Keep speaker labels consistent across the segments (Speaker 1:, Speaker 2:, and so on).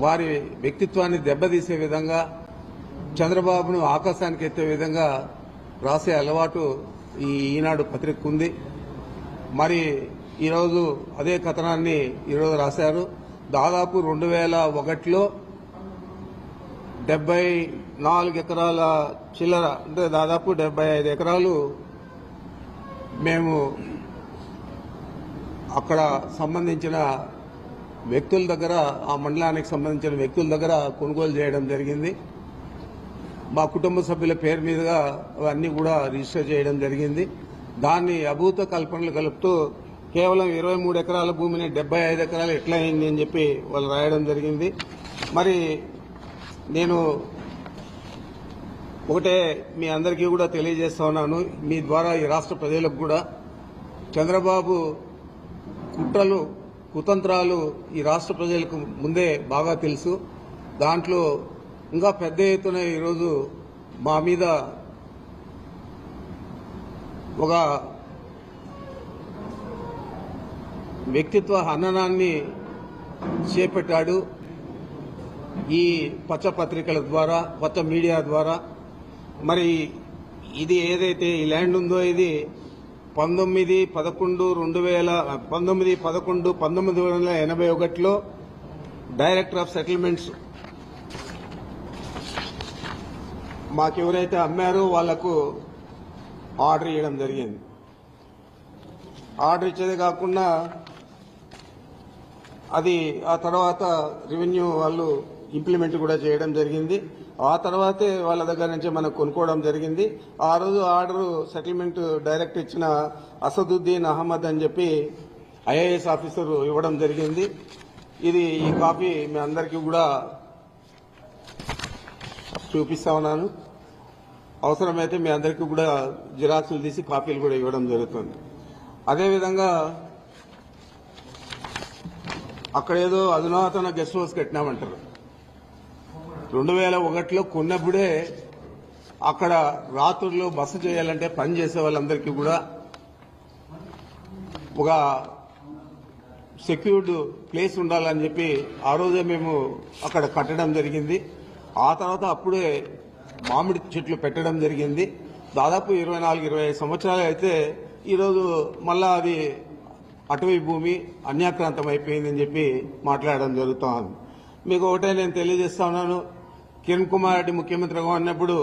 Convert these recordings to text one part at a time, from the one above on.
Speaker 1: వారి వ్యక్తిత్వాన్ని దెబ్బతీసే విధంగా చంద్రబాబును ఆకాశానికి ఎత్తే విధంగా రాసే అలవాటు ఈనాడు పత్రిక ఉంది. మరి ఈరోజు అదే కథనాన్ని ఈరోజు రాశారు. దాదాపు 2001లో 74 ఎకరాల చిల్లర, అంటే దాదాపు 75 ఎకరాలు మేము అక్కడ సంబంధించిన వ్యక్తుల దగ్గర, ఆ మండలానికి సంబంధించిన వ్యక్తుల దగ్గర కొనుగోలు చేయడం జరిగింది. మా కుటుంబ సభ్యుల పేరు మీదుగా అవన్నీ కూడా రిజిస్టర్ చేయడం జరిగింది. దాన్ని అభూత కల్పనలు కలుపుతూ కేవలం 23 ఎకరాల భూమిని 75 ఎకరాలు ఎట్లా అయింది అని చెప్పి వాళ్ళు రాయడం జరిగింది. మరి నేను ఒకటే మీ అందరికీ కూడా తెలియజేస్తా ఉన్నాను, మీ ద్వారా ఈ రాష్ట్ర ప్రజలకు కూడా చంద్రబాబు కుట్రలు కుతంత్రాలు ఈ రాష్ట్ర ప్రజలకు ముందే బాగా తెలుసు. దాంట్లో ఇంకా పెద్ద ఎత్తున ఈరోజు మా మీద ఒక వ్యక్తిత్వ హననాన్ని చేపట్టాడు. ఈ పచ్చ పత్రికల ద్వారా, పచ్చ మీడియా ద్వారా. మరి ఇది ఏదైతే ఈ ల్యాండ్ ఉందో ఇది 1911-1981లో డైరెక్టర్ ఆఫ్ సెటిల్మెంట్స్ మాకెవరైతే అమ్మారో వాళ్లకు ఆర్డర్ ఇవ్వడం జరిగింది. ఆర్డర్ ఇచ్చేదే కాకుండా అది ఆ తర్వాత రెవెన్యూ వాళ్ళు ఇంప్లిమెంట్ కూడా చేయడం జరిగింది. ఆ తర్వాతే వాళ్ళ దగ్గర నుంచి మనం కొనుక్కోవడం జరిగింది. ఆ రోజు ఆర్డర్ సెటిల్మెంట్ డైరెక్ట్ ఇచ్చిన అసదుద్దీన్ అహ్మద్ అని చెప్పి ఐఏఎస్ ఆఫీసర్ ఇవ్వడం జరిగింది. ఈ కాపీ మీ అందరికీ కూడా చూపిస్తా ఉన్నాను. అవసరమైతే మీ అందరికీ కూడా జిరాక్సులు తీసి కాపీలు కూడా ఇవ్వడం జరుగుతుంది. అదేవిధంగా అక్కడేదో అధునాతన గెస్ట్ హౌస్ కట్టినామంటారు. 2001లో కొన్నప్పుడే అక్కడ రాత్రుల్లో బస చేయాలంటే పని చేసే వాళ్ళందరికీ కూడా ఒక సెక్యూర్డ్ ప్లేస్ ఉండాలని చెప్పి ఆ రోజే మేము అక్కడ కట్టడం జరిగింది. ఆ తర్వాత అప్పుడే మామిడి చెట్లు పెట్టడం జరిగింది. దాదాపు 24-25 సంవత్సరాలు అయితే ఈరోజు మళ్ళా అది అటవీ భూమి అన్యాక్రాంతం అయిపోయిందని చెప్పి మాట్లాడడం జరుగుతోంది. మీకు ఒకటే నేను తెలియజేస్తా ఉన్నాను, కిరణ్ కుమార్ రెడ్డి ముఖ్యమంత్రిగా ఉన్నప్పుడు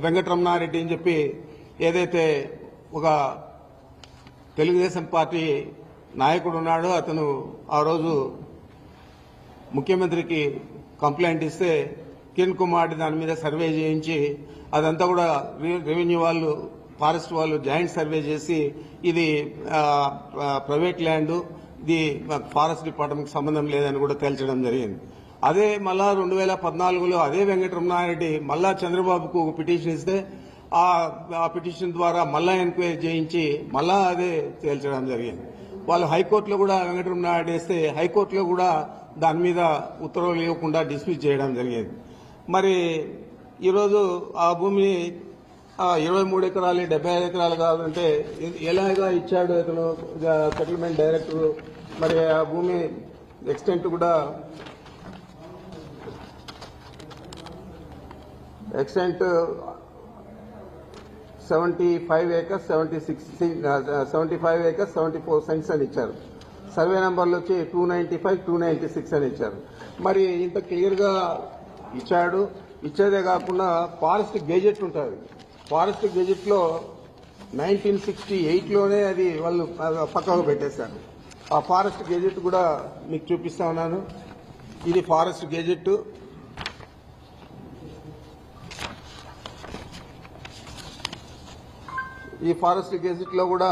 Speaker 1: వెంకటరమణారెడ్డి అని చెప్పి ఏదైతే ఒక తెలుగుదేశం పార్టీ నాయకుడు ఉన్నాడో అతను ఆ రోజు ముఖ్యమంత్రికి కంప్లైంట్ ఇస్తే కిరణ్ కుమార్ రెడ్డి దాని మీద సర్వే చేయించి అదంతా కూడా రెవెన్యూ వాళ్ళు, ఫారెస్ట్ వాళ్ళు జాయింట్ సర్వే చేసి ఇది ప్రైవేట్ ల్యాండ్, ఇది ఫారెస్ట్ డిపార్ట్మెంట్కి సంబంధం లేదని కూడా తేల్చడం జరిగింది. అదే మళ్ళా 2014లో అదే వెంకటరమణారెడ్డి మళ్ళా చంద్రబాబుకు ఒక పిటిషన్ ఇస్తే ఆ పిటిషన్ ద్వారా మళ్ళా ఎంక్వైరీ చేయించి మళ్ళా అదే తేల్చడం జరిగింది. వాళ్ళు హైకోర్టులో కూడా వెంకటరమణారెడ్డి వేస్తే హైకోర్టులో కూడా దాని మీద ఉత్తర్వులు ఇవ్వకుండా డిస్మిస్ చేయడం జరిగింది. మరి ఈరోజు ఆ భూమిని 23 ఎకరాలు 75 ఎకరాలు కావాలంటే ఎలాగా ఇచ్చాడు ఇతను సెటిల్మెంట్ డైరెక్టర్. మరి ఆ భూమి ఎక్స్టెంట్ కూడా 75 acres 74 cents అని ఇచ్చారు. సర్వే నంబర్లు వచ్చి 295, 296 అని ఇచ్చారు. మరి ఇంత క్లియర్ గా ఇచ్చాడు. ఇచ్చేదే కాకుండా ఫారెస్ట్ గెజెట్ ఉంటుంది. ఫారెస్ట్ గెజెట్ లో 1968లోనే అది వాళ్ళు పక్కకు పెట్టేశారు. ఆ ఫారెస్ట్ గెజెట్ కూడా మీకు చూపిస్తా ఉన్నాను. ఇది ఫారెస్ట్ గెజెట్. ఈ ఫారెస్ట్ గెజెట్ లో కూడా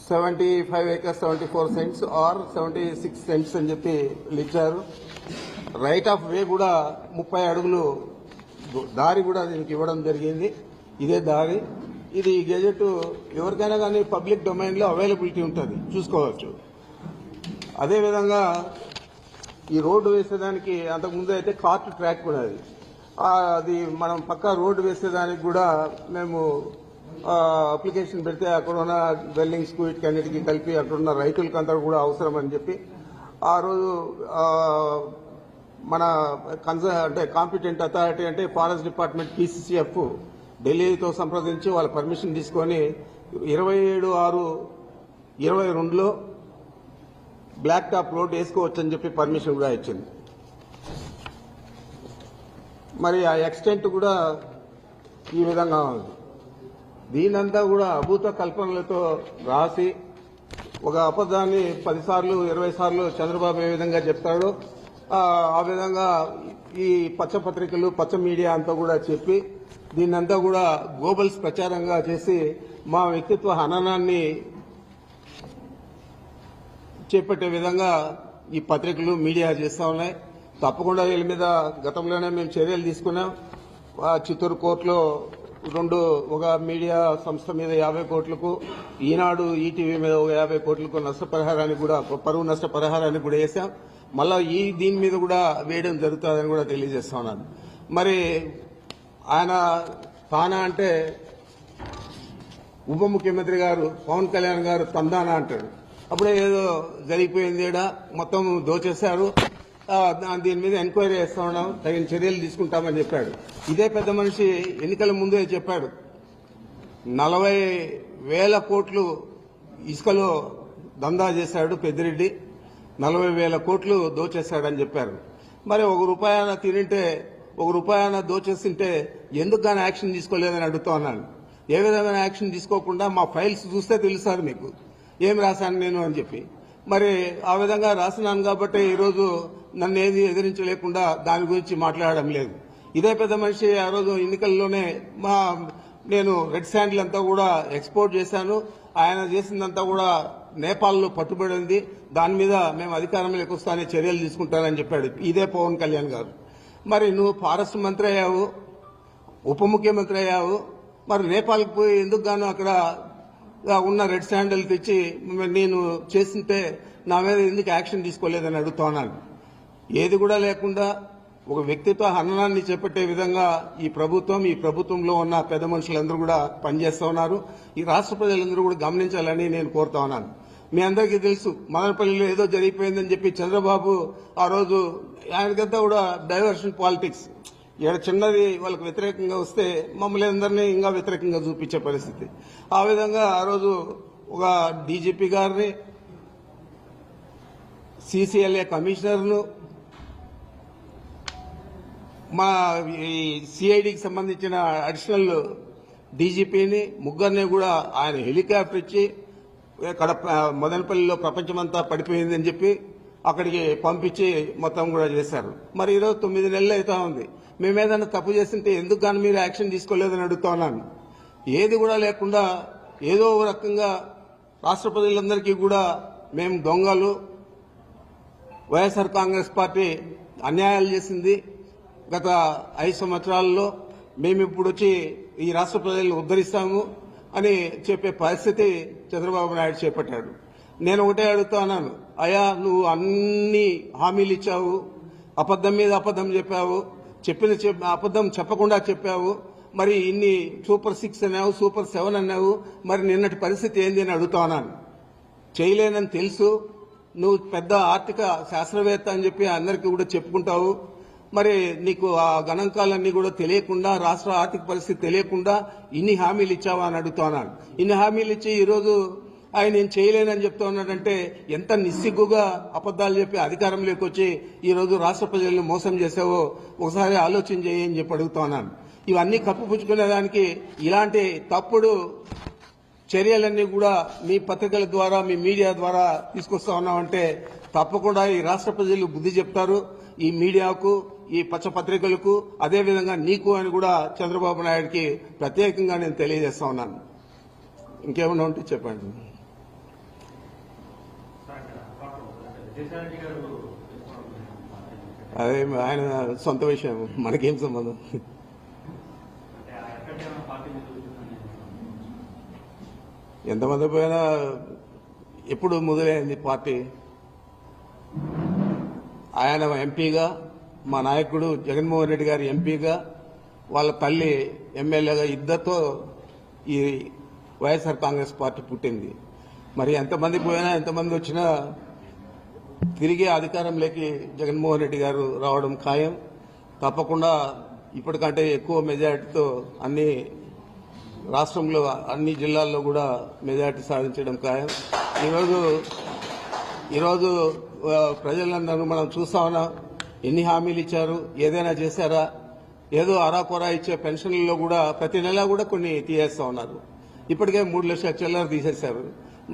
Speaker 1: 75 acres 74 cents ఆర్ 76 cents అని చెప్పి ఇచ్చారు. రైట్ ఆఫ్ వే కూడా 30 అడుగులు దారి కూడా దీనికి ఇవ్వడం జరిగింది. ఇదే దారి. ఇది గెజెట్ ఎవరికైనా కానీ పబ్లిక్ డొమైన్ లో అవైలబిలిటీ ఉంటుంది, చూసుకోవచ్చు. అదేవిధంగా ఈ రోడ్డు వేసేదానికి అంతకుముందు అయితే కార్ట్ ట్రాక్ కూడా అది మనం పక్కా రోడ్డు వేసేదానికి కూడా మేము అప్లికేషన్ పెడితే అక్కడ ఉన్న వెల్డింగ్స్ కు వీటికన్నిటికీ కలిపి అక్కడ ఉన్న రైతులకంతా కూడా అవసరం అని చెప్పి ఆ రోజు మన అంటే కాంపిటెంట్ అథారిటీ అంటే ఫారెస్ట్ డిపార్ట్మెంట్ PCCF ఢిల్లీతో సంప్రదించి వాళ్ళ పర్మిషన్ తీసుకొని 27/6/22లో బ్లాక్ టాప్ రోడ్ వేసుకోవచ్చని చెప్పి పర్మిషన్ కూడా ఇచ్చింది. మరి ఆ ఎక్స్టెంట్ కూడా ఈ విధంగా ఉంది. దీనంతా కూడా అభూత కల్పనలతో రాసి ఒక అబద్ధాన్ని 10 సార్లు 20 సార్లు చంద్రబాబు ఏ విధంగా చెప్తాడో ఆ విధంగా ఈ పచ్చ పత్రికలు పచ్చ మీడియా అంతా కూడా చెప్పి దీన్నంతా కూడా గోబల్స్ ప్రచారంగా చేసి మా వ్యక్తిత్వ హననాన్ని చేపట్టే విధంగా ఈ పత్రికలు మీడియా చేస్తా ఉన్నాయి. తప్పకుండా వీళ్ళ మీద గతంలోనే మేము చర్యలు తీసుకున్నాం. చిత్తూరు కోర్టులో ఒక మీడియా సంస్థ మీద 50 కోట్లకు, ఈనాడు ఈటీవీ మీద ఒక 50 కోట్లకు నష్టపరిహారానికి కూడా పరువు నష్టపరిహారానికి కూడా వేశాం. మళ్ళా దీని మీద కూడా వేయడం జరుగుతుందని కూడా తెలియజేస్తా ఉన్నాను. మరి ఆయన తానా అంటే ఉప ముఖ్యమంత్రి గారు పవన్ కళ్యాణ్ గారు తందానా అంటాడు. అప్పుడే ఏదో జరిగిపోయింది, మొత్తం దోచేశారు, దీని మీద ఎంక్వైరీ చేస్తా ఉన్నాం, తగిన చర్యలు తీసుకుంటామని చెప్పాడు. ఇదే పెద్ద మనిషి ఎన్నికల ముందే చెప్పాడు 40,000 కోట్లు ఇసుకలో దందా చేశాడు పెద్దిరెడ్డి, 40,000 కోట్లు దోచేశాడని చెప్పారు. మరి ₹1 తినింటే ₹1 దోచేస్తుంటే ఎందుకు కానీ యాక్షన్ తీసుకోలేదని అడుగుతా ఉన్నాను. ఏ విధమైన యాక్షన్ తీసుకోకుండా మా ఫైల్స్ చూస్తే తెలుస్తారు మీకు ఏం రాశాను నేను అని చెప్పి. మరి ఆ విధంగా రాసినాను కాబట్టి ఈరోజు నన్ను ఏది ఎదిరించలేకుండా దాని గురించి మాట్లాడడం లేదు. ఇదే పెద్ద మనిషి ఆ రోజు ఎన్నికల్లోనే నేను రెడ్ శాండిల్ అంతా కూడా ఎక్స్పోర్ట్ చేశాను, ఆయన చేసిందంతా కూడా నేపాల్లో పట్టుబడింది, దాని మీద మేము అధికారంలోకి వస్తానే చర్యలు తీసుకుంటానని చెప్పాడు ఇదే పవన్ కళ్యాణ్ గారు. మరి నువ్వు ఫారెస్ట్ మంత్రి అయ్యావు, ఉప ముఖ్యమంత్రి అయ్యావు, మరి నేపాల్కి పోయి ఎందుకు గాను అక్కడ ఉన్న రెడ్ శాండిల్ తెచ్చి నేను చేస్తుంటే నా మీద ఎందుకు యాక్షన్ తీసుకోలేదని అడుగుతా ఉన్నాను. ఏది కూడా లేకుండా ఒక వ్యక్తిత్వ హననాన్ని చేపట్టే విధంగా ఈ ప్రభుత్వంలో ఉన్న పెద్ద మనుషులందరూ కూడా పనిచేస్తా ఉన్నారు. ఈ రాష్ట్ర ప్రజలందరూ కూడా గమనించాలని నేను కోరుతా ఉన్నాను. మీ అందరికీ తెలుసు మదనపల్లిలో ఏదో జరిగిపోయిందని చెప్పి చంద్రబాబు ఆ రోజు ఆయనకంతా కూడా డైవర్షన్ పాలిటిక్స్, చిన్నది వాళ్ళకు వ్యతిరేకంగా వస్తే మమ్మల్ని అందరినీ ఇంకా వ్యతిరేకంగా చూపించే పరిస్థితి. ఆ విధంగా ఆ రోజు ఒక డీజీపీ గారిని, CCLA కమిషనర్ను, మా సిఐడికి సంబంధించిన అడిషనల్ డీజీపీని ముగ్గురిని కూడా ఆయన హెలికాప్టర్ ఇచ్చి మదనపల్లిలో ప్రపంచమంతా పడిపోయిందని చెప్పి అక్కడికి పంపించి మొత్తం కూడా చేశారు. మరి ఈరోజు 9 నెలలు అవుతా ఉంది. మేమేదైనా తప్పు చేస్తుంటే ఎందుకు కానీ మీరు యాక్షన్ తీసుకోలేదని అడుగుతా ఉన్నాను. ఏది కూడా లేకుండా ఏదో ఒక రకంగా రాష్ట్ర ప్రజలందరికీ కూడా మేము దొంగలు, వైఎస్ఆర్ కాంగ్రెస్ పార్టీ అన్యాయాలు చేసింది గత 5 సంవత్సరాల్లో, మేము ఇప్పుడు వచ్చి ఈ రాష్ట్ర ప్రజలను ఉద్ధరిస్తాము అని చెప్పే పరిస్థితి చంద్రబాబు నాయుడు చేపట్టాడు. నేను ఒకటే అడుగుతా ఉన్నాను, అయ్యా నువ్వు అన్ని హామీలు ఇచ్చావు, అబద్దం మీద అబద్దం చెప్పావు, అబద్దం చెప్పకుండా చెప్పావు, మరి ఇన్ని సూపర్ 6 అన్నావు, సూపర్ 7 అన్నావు, మరి నిన్నటి పరిస్థితి ఏంది అని అడుగుతా ఉన్నాను. చేయలేనని తెలుసు, నువ్వు పెద్ద ఆర్థిక శాస్త్రవేత్త అని చెప్పి అందరికీ కూడా చెప్పుకుంటావు, మరి నీకు ఆ గణాంకాలన్నీ కూడా తెలియకుండా, రాష్ట్ర ఆర్థిక పరిస్థితి తెలియకుండా ఇన్ని హామీలు ఇచ్చావా అని అడుగుతా ఉన్నాను. ఇన్ని హామీలు ఇచ్చి ఈరోజు ఆయన నేను చేయలేనని చెప్తా ఉన్నాడంటే ఎంత నిస్సిగ్గుగా అబద్దాలు చెప్పి అధికారంలోకి వచ్చి ఈరోజు రాష్ట్ర ప్రజలను మోసం చేసావో ఒకసారి ఆలోచన చేయని చెప్పి అడుగుతా ఉన్నాను. ఇవన్నీ కప్పిపుచ్చుకునేదానికి ఇలాంటి తప్పుడు చర్యలన్నీ కూడా మీ పత్రికల ద్వారా, మీ మీడియా ద్వారా తీసుకొస్తా ఉన్నామంటే తప్పకుండా ఈ రాష్ట్ర ప్రజలు బుద్ధి చెప్తారు. ఈ మీడియాకు, ఈ పచ్చ పత్రికలకు, అదేవిధంగా నీకు అని కూడా చంద్రబాబు నాయుడికి ప్రత్యేకంగా నేను తెలియజేస్తా ఉన్నాను. ఇంకేమన్నా ఉంటే చెప్పండి. అదే ఆయన సొంత విషయం, మనకేం సంబంధం. ఎంతమంది పోయినా ఎప్పుడు మొదలైంది పార్టీ. ఆయన ఎంపీగా, మా నాయకుడు జగన్మోహన్ రెడ్డి గారి ఎంపీగా, వాళ్ళ తల్లి ఎమ్మెల్యేగా, ఇద్దరితో ఈ వైఎస్ఆర్ కాంగ్రెస్ పార్టీ పుట్టింది. మరి ఎంతమంది పోయినా ఎంతమంది వచ్చినా తిరిగి అధికారంలోకి జగన్మోహన్ రెడ్డి గారు రావడం ఖాయం. తప్పకుండా ఇప్పటికంటే ఎక్కువ మెజారిటీతో అన్ని రాష్ట్రంలో అన్ని జిల్లాల్లో కూడా మెజారిటీ సాధించడం ఖాయం. ఈరోజు ప్రజలందరూ మనం చూస్తా ఉన్నాం. ఎన్ని హామీలు ఇచ్చారు, ఏదైనా చేశారా? ఏదో అరాకొరా ఇచ్చే పెన్షన్లలో కూడా ప్రతి నెల కూడా కొన్ని తీసేస్తా ఉన్నారు. ఇప్పటికే 3 లక్షల చిల్లర తీసేశారు.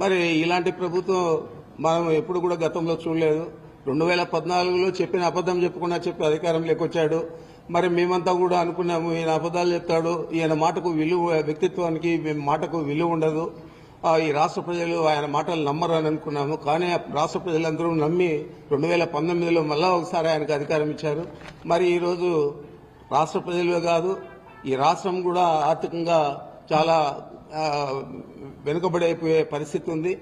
Speaker 1: మరి ఇలాంటి ప్రభుత్వం మనం ఎప్పుడు కూడా గతంలో చూడలేదు. 2014లో చెప్పిన అబద్దం చెప్పకుండా చెప్పి అధికారంలోకి వచ్చాడు. మరి మేమంతా కూడా అనుకున్నాము ఈయన అబద్దాలు చెప్తాడు, ఈయన మాటకు విలువ, వ్యక్తిత్వానికి మాటకు విలువ ఉండదు, ఈ రాష్ట్ర ప్రజలు ఆయన మాటలు నమ్మరు అని అనుకున్నాము. కానీ రాష్ట్ర ప్రజలందరూ నమ్మి 2019లో మళ్ళా ఒకసారి ఆయనకు అధికారం ఇచ్చారు. మరి ఈరోజు రాష్ట్ర ప్రజలే కాదు, ఈ రాష్ట్రం కూడా ఆర్థికంగా చాలా వెనుకబడైపోయే పరిస్థితి ఉంది.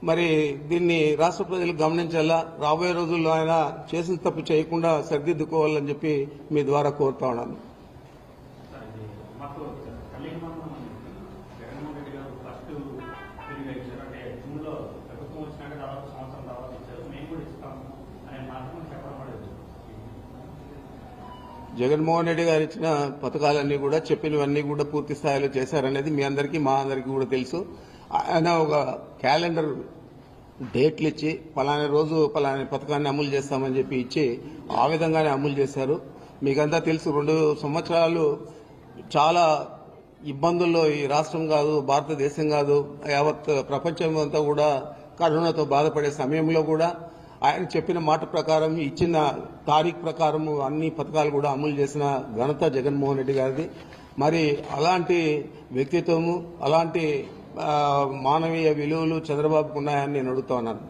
Speaker 1: మరి దీన్ని రాష్ట్ర ప్రజలు గమనించాలా. రాబోయే రోజుల్లో ఆయన చేసిన తప్పు చేయకుండా సరిదిద్దుకోవాలని చెప్పి మీ ద్వారా కోరుతా ఉన్నాను. జగన్మోహన్ రెడ్డి గారు ఇచ్చిన పథకాలన్నీ కూడా చెప్పినవన్నీ కూడా పూర్తి స్థాయిలో చేశారనేది మీ అందరికీ మా అందరికీ కూడా తెలుసు. ఆయన ఒక క్యాలెండర్ డేట్లు ఇచ్చి పలానా రోజు పలానా పథకాన్ని అమలు చేస్తామని చెప్పి ఇచ్చి ఆ విధంగానే అమలు చేశారు. మీకంతా తెలుసు 2 సంవత్సరాలు చాలా ఇబ్బందుల్లో ఈ రాష్ట్రం కాదు, భారతదేశం కాదు, యావత్ ప్రపంచం అంతా కూడా కరోనాతో బాధపడే సమయంలో కూడా ఆయన చెప్పిన మాట ప్రకారం, ఇచ్చిన తారీఖు ప్రకారం అన్ని పథకాలు కూడా అమలు చేసిన ఘనత జగన్మోహన్ రెడ్డి గారిది. మరి అలాంటి వ్యక్తిత్వము, అలాంటి మానవీయ విలువలు చంద్రబాబుకు ఉన్నాయని నేను అడుగుతా ఉన్నాను.